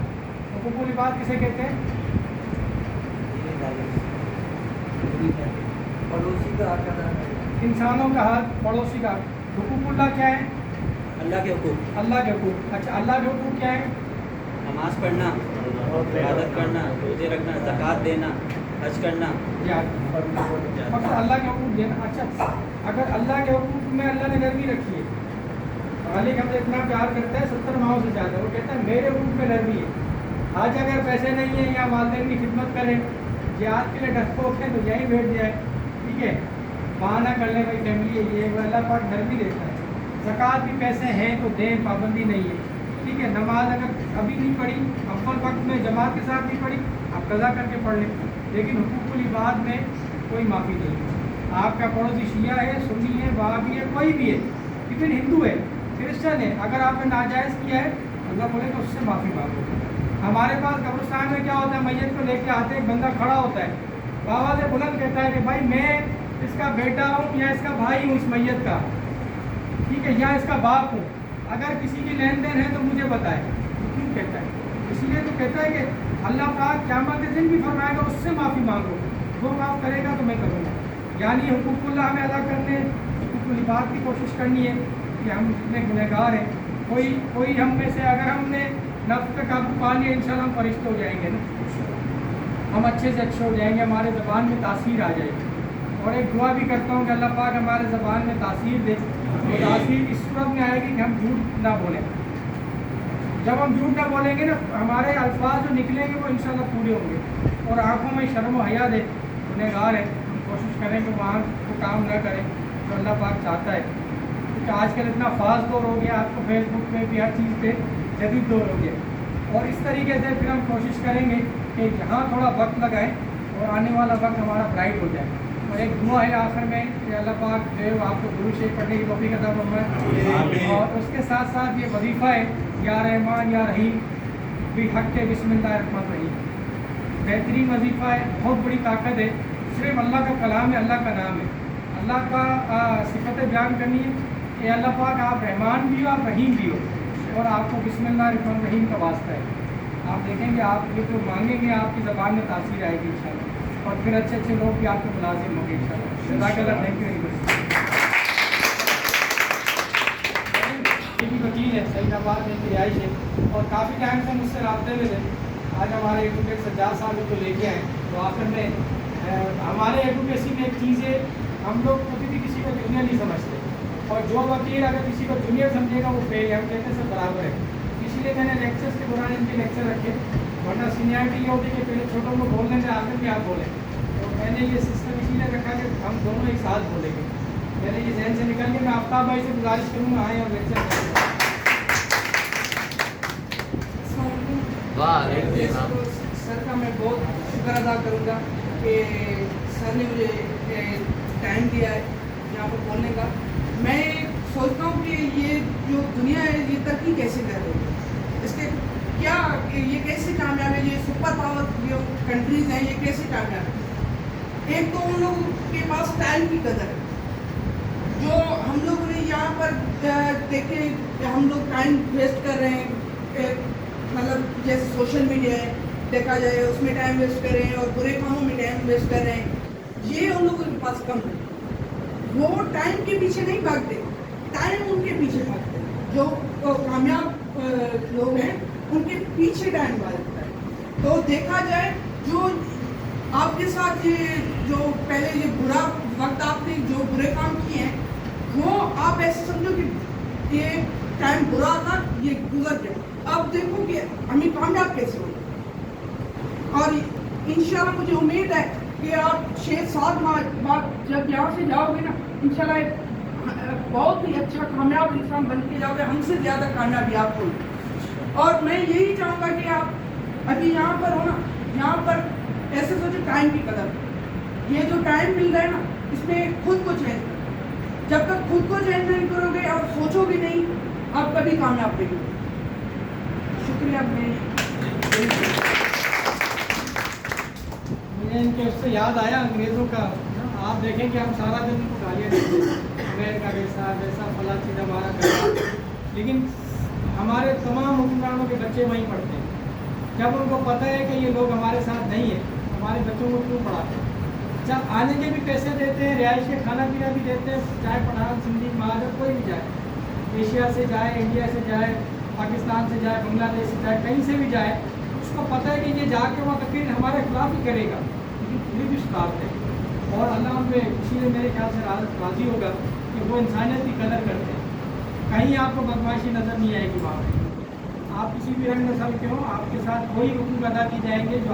हुकूकुल इबाद किसे कहते हैं? पड़ोसी का हक अदा करना। इंसानों का हक, पड़ोसी का हक। हुकूकुल्लाह क्या है? अल्लाह के हुकूक, अल्लाह के हुकूक। अच्छा, अल्लाह के हुकूक क्या है? नमाज पढ़ना, इबादत करना, रोजे रखना, ज़कात देना, हज करना। मतलब अल्लाह के हुकूक देना। अच्छा, अगर अल्लाह के हुकूक में अल्लाह ने नरमी रखी है, मालिक हमसे इतना प्यार करता है 70 माहों से ज़्यादा, वो कहता है मेरे हुकूक में नरमी है। आज अगर पैसे नहीं है या वालिदैन की खिदमत करें, जिहाद के लिए डरपोक है तो यहीं बैठ जाए, ठीक है, बहाना कर ले भाई फैमिली है ये, वो अल्लाह पाक नरमी देता है। ज़कात भी पैसे हैं तो दें, पाबंदी नहीं है, ठीक है। नमाज अगर अभी नहीं पढ़ी, अव्वल वक्त में जमात के साथ नहीं पढ़ी, आप कज़ा करके पढ़ लें, लेकिन हुकूकुल इबाद में कोई माफ़ी नहीं है। आपका पड़ोसी शिया है, सुन्नी है, वहाबी है, कोई भी है, इवन हिंदू है, क्रिश्चन है, अगर आपने नाजायज़ किया है अल्लाह बोले तो उससे माफ़ी मांगो। हमारे पास कब्रिस्तान में क्या होता है, मैयत को लेके आते एक बंदा खड़ा होता है, बाबा से बुलंद कहता है कि भाई मैं इसका बेटा हूँ या इसका भाई हूँ इस मैयत का, ठीक है, या इसका बाप हूँ, अगर किसी की लेन देन है तो मुझे बताए। क्यों कहता है? इसीलिए तो कहता है कि अल्लाह पाक क़यामत के दिन भी फरमाएगा उससे माफ़ी मांगो, वो माफ़ करेगा तो मैं करूँगा। यानी हुकूकुल्लाह हमें अदा करने, हुकूकुल इबाद की कोशिश करनी है कि हम इतने गुनहगार हैं। कोई हम में से अगर हमने नफ्स पे काबू पा लिया, इंशाल्लाह हम फरिश्ते हो जाएंगे ना, हम अच्छे से अच्छे हो जाएंगे, हमारे ज़बान में तासीर आ जाएगी। और एक दुआ भी करता हूँ कि अल्लाह पाक हमारे ज़बान में तासीर दे, तो तासीर इस सूरत में आएगी कि हम झूठ ना बोलें। जब हम झूठ ना बोलेंगे ना, हमारे अल्फाज जो निकलेंगे वो इंशाल्लाह पूरे होंगे, और आँखों में शर्म व हया दे। गुनहगार है, हम कोशिश करें कि वहाँ को काम ना करें जो अल्लाह पाक चाहता है, क्योंकि आजकल इतना फास्ट दौर हो गया, आपको फेसबुक पे भी हर चीज़ पे जदीद दौर हो गया। और इस तरीके से फिर हम कोशिश करेंगे कि यहाँ थोड़ा वक्त लगाएं और आने वाला वक्त हमारा ब्राइट हो जाए। और एक दुआ है आखिर में कि अल्लाह पाक जो है आपको दुरूद शरीफ पढ़ने की तौफीक अता फरमाए, और उसके साथ साथ ये वजीफ़ा है या रहमान या रहीम भी हक के बिस्मिल्लाह रहमान रहीम, बेहतरीन वजीफ़ा है, बहुत बड़ी ताकत है। सिर्फ अल्लाह का कलाम है, अल्लाह का नाम है, अल्लाह का सिफतें बयान करनी है कि अल्लाह पाक आप रहमान भी हो, आप रहीम भी हो, और आपको बिस्मिल्लाह रहमान रहीम का वास्ता है। आप देखेंगे आप ये जो मांगेंगे आपकी ज़बान में तासीर आएगी इंशाल्लाह, और फिर अच्छे अच्छे लोग भी आपके मुलाजिम होंगे इंशाल्लाह। जज़ाकल्लाह, थैंक यू वेरी मच। मेरी वकील है, सईदाबाद में रिहाइश है, और काफ़ी टाइम से मुझसे रब्ते में थे। आज हमारे एडवोकेट सज्जाद साहब को लेके आए, तो आखिर में हमारे एडवोकेसी में एक चीज़ है, हम लोग कभी भी किसी को जूनियर नहीं समझते, और जो वकील अगर किसी को जूनियर समझेगा वो फेल है, हम कहते हैं सब बराबर है। इसीलिए मैंने लेक्चर्स के दौरान इनके लेक्चर रखे, वरना सीनियरिटी ये होती है कि पहले छोटों को बोलने में आखिर में आप बोलें, तो मैंने ये सिस्टम इसीलिए रखा कि हम दोनों एक साथ बोलेंगे। मैंने ये जहन से निकल के मैं आफ्ताब भाई से गुजारिश करूँगा आए और लेक्चर करें। सर का मैं बहुत शुक्र अदा करूँगा कि सर ने मुझे टाइम दिया है यहाँ पर बोलने का। मैं सोचता हूँ कि ये जो दुनिया है ये तरक्की कैसे कर रही है, इसके क्या ये कैसे कामयाब है, ये सुपर पावर जो कंट्रीज़ हैं ये कैसे कामयाब है। एक तो उन लोगों के पास टाइम की कदर है, जो हम लोगों ने यहाँ पर देखे हम लोग टाइम वेस्ट कर रहे हैं, मतलब जैसे सोशल मीडिया है देखा जाए उसमें टाइम वेस्ट कर रहे हैं और बुरे कामों में टाइम वेस्ट कर रहे हैं, ये उन लोगों के पास कम है। वो टाइम के पीछे नहीं भागते, टाइम उनके पीछे भागते हैं। जो कामयाब लोग हैं उनके पीछे टाइम भागता है। तो देखा जाए जो आपके साथ ये जो पहले ये बुरा वक्त आपने जो बुरे काम किए हैं वो आप ऐसे समझो कि ये टाइम बुरा था, ये गुजर गया, अब देखो कि हमें कामयाब कैसे हो। और इंशाल्लाह मुझे उम्मीद है कि आप 6-7 माह बाद जब यहाँ से जाओगे ना, इंशाल्लाह बहुत ही अच्छा कामयाब इंसान बन के जाओगे, हमसे ज़्यादा कामयाबी आपको होगी। और मैं यही चाहूँगा कि आप अभी यहाँ पर हो ना, यहाँ पर ऐसे सोचो टाइम की कदर, ये जो टाइम मिल रहा है ना, इसमें खुद को चेंज करो। जब तक खुद को चेंज नहीं करोगे और सोचोगे नहीं, आप कभी कामयाब नहीं होगे। शुक्रिया। मुझे इनके उससे याद आया अंग्रेज़ों का। आप देखें कि हम सारा दिन उनको गालियाँ देते हैं, अमेरिका वैसा वैसा फला चीज़ हमारा करना, लेकिन हमारे तमाम हुक्मरानों के बच्चे वहीं पढ़ते हैं। जब उनको पता है कि ये लोग हमारे साथ नहीं है, हमारे बच्चों को क्यों पढ़ाते हैं? जब आने के भी पैसे देते हैं, रिहाइश के खाना पीना भी देते हैं, चाहे पठान सिंधी महाजर कोई भी जाए, एशिया से जाए, इंडिया से जाए, पाकिस्तान से जाए, बांग्लादेश से जाए, कहीं से भी जाए, उसको पता है कि ये जाके वहाँ तकरीर हमारे खिलाफ ही करेगा, लेकिन फिर भी सुधारते हैं। और अल्लाह उन पर इसीलिए मेरे ख्याल से राज़ी होगा कि वो इंसानियत की कदर करते हैं। कहीं आपको बदमाशी नज़र नहीं आएगी वहाँ पे। आप किसी भी रंग नस्ल के हो, आपके साथ वही हुकूक अदा की जाएंगे जो